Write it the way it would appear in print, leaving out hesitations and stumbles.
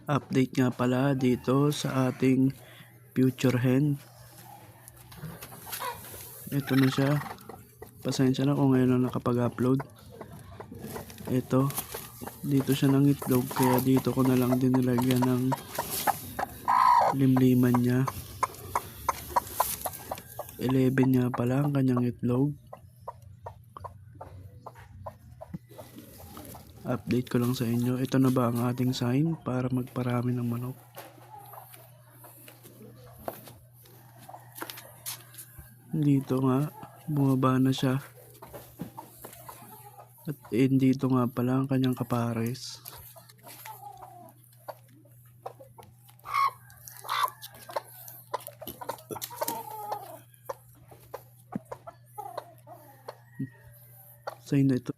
Update nga pala dito sa ating future hen. Ito na siya. Pasensya na kung ngayon lang nakapag-upload. Ito. Dito siya ng itlog, kaya dito ko na lang din nilagyan ng limliman niya. 11 nga pala ang kanyang itlog. Update ko lang sa inyo. Ito na ba ang ating sign para magparami ng manok? Dito nga, bumaba na siya. At dito nga pala ang kanyang kapares. Sign na ito.